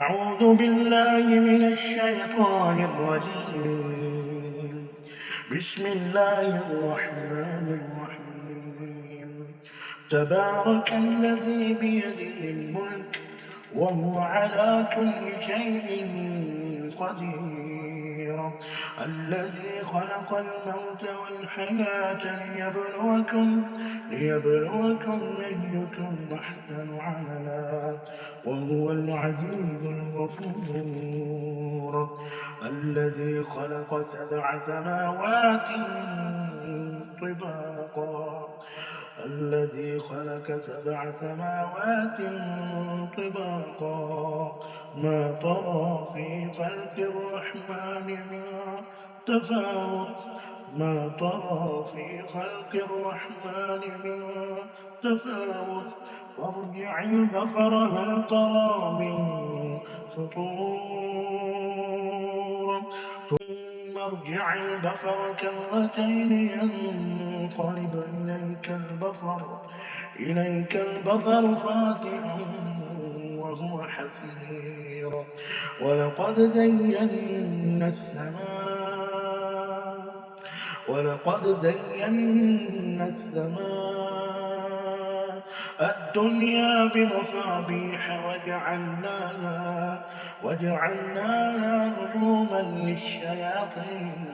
أعوذ بالله من الشيطان الرجيم. بسم الله الرحمن الرحيم. تبارك الذي بيده الملك وهو على كل شيء قدير. الذي خلق الموت والحياة ليبلوكم أيكم أحسن عملا وهو العزيز الغفور. الذي خلق سبع سماوات طباقا الذي خلق سبع سماوات طباقا ما ترى في خلق الرحمن من تفاوت ما ترى في خلق الرحمن من تفاوت وارجع البصر هل ترى من فطور ثم ارجع البصر كرتين ينقلب إليك البصر خاسئا وهو حسير. ولقد زينا السماء الدنيا بمصابيح وجعلناها رجوما للشياطين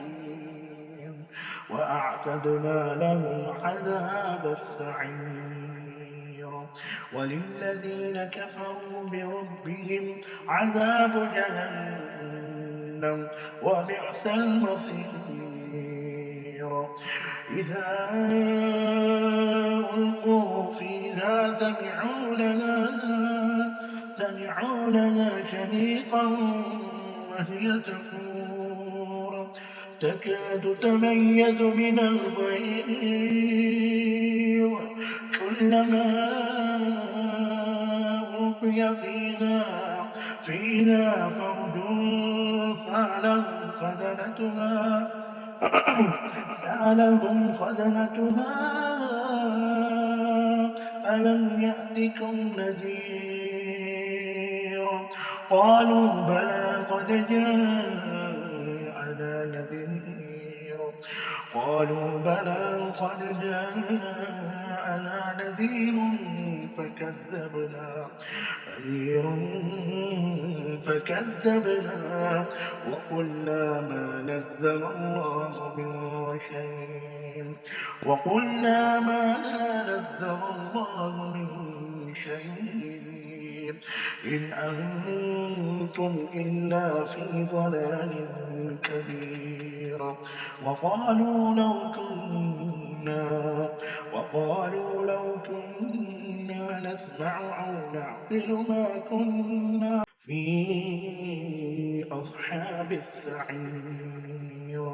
وأعتدنا لهم عذاب السعير. وللذين كفروا بربهم عذاب جهنم وبئس المصير. إذا ألقوا فيها سمعوا لها شهيقا وهي تفور تكاد تميز من الغيظ كلما ألقي فيها فوج سألهم خزنتها ألم يأتكم نذير قالوا بلى قد جاءنا نذير فكذبنا وقلنا ما نزل الله من شيء إن أنتم إلا في ضلال كبير. وقالوا لو كنا نسمع أو نعقل ما كنا في أصحاب السعير.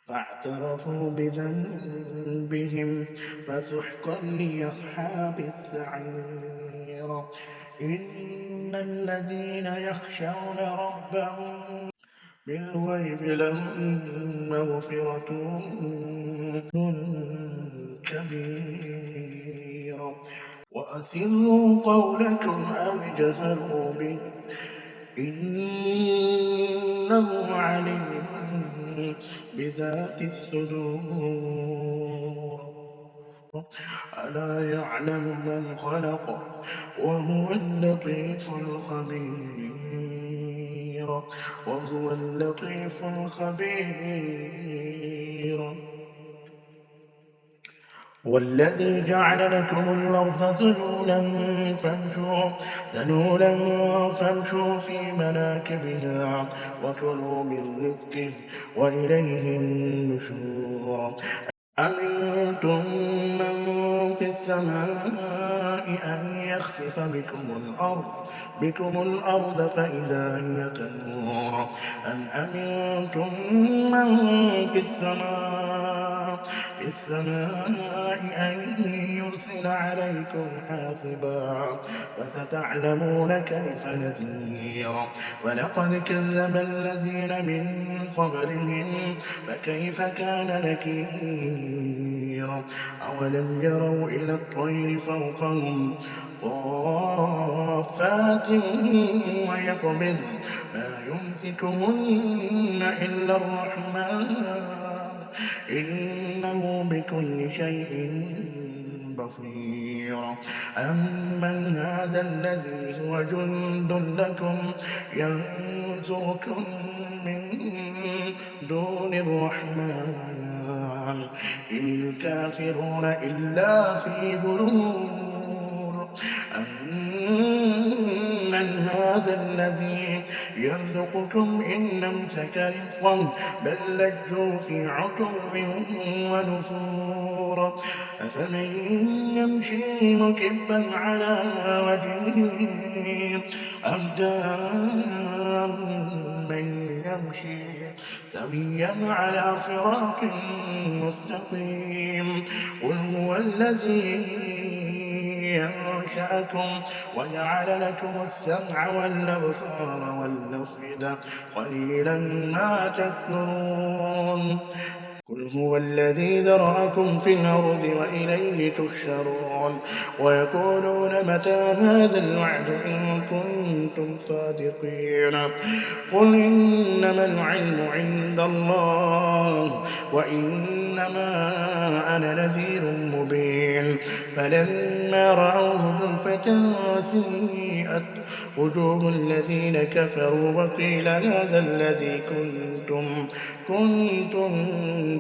فاعترفوا بذنبهم فسحقا لأصحاب السعير. إن الذين يخشون ربهم بالغيب لهم مغفرة كبير. وأسروا قولكم أو اجهروا به إنه عليم بذات الصدور. ألا يعلم من خلق وهو اللطيف الخبير. والذي جعل لكم الأرض ذلولا فامشوا في مناكبها وكلوا من رزقه وإليه النشور. أمنتم من في السماء أن يخسف بكم الأرض فإذا هي تمور أم أمنتم من في السماء أن يرسل عليكم حاصبا فستعلمون كيف نذير. ولقد كذب الذين من قبلهم فكيف كان نكير. أولم يروا إلى الطير صافات ويقبض ما يمسكهن إلا الرحمن إنه بكل شيء بصير أمن هذا الذي هو جند لكم ينصركم من دون الرحمن إن الكافرون إلا في غرور أمن هذا الذي يرزقكم إن أمسك رزقا بل لجوا في عتو ونفور أفمن يمشي مكبا على وجهه أهدى من يمشي سويا على صراط مستقيم قل هو الذي ينشأكم وجعل لكم السمع والأبصار والأفئدة قليلا ما تذكرون قل هو الذي ذرأكم في الأرض وإليه تحشرون ويقولون متى هذا الوعد إن كنتم صادقين قل إنما العلم عند الله وإنما أنا نذير مبين فلما رأوه زلفة سيئت وجوه الذين كفروا وقيل هذا الذي كنتم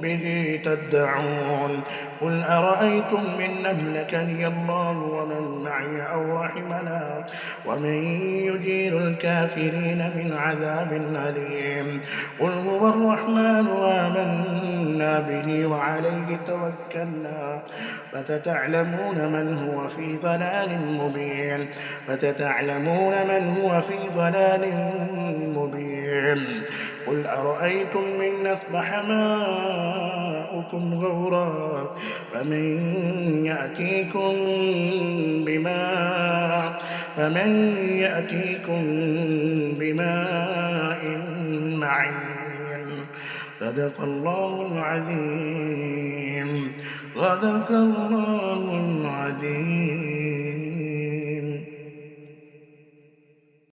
به تدعون قل أرأيتم من أهلكني الله ومن معي أو رحمنا ومن يجير الكافرين من عذاب أليم قل هو الرحمن آمنا به وعليه توكلنا فستعلمون من هو في ضلال مبين قل أرأيتم من أصبح ماؤكم غورا فمن يأتيكم بماء معين صدق الله العظيم.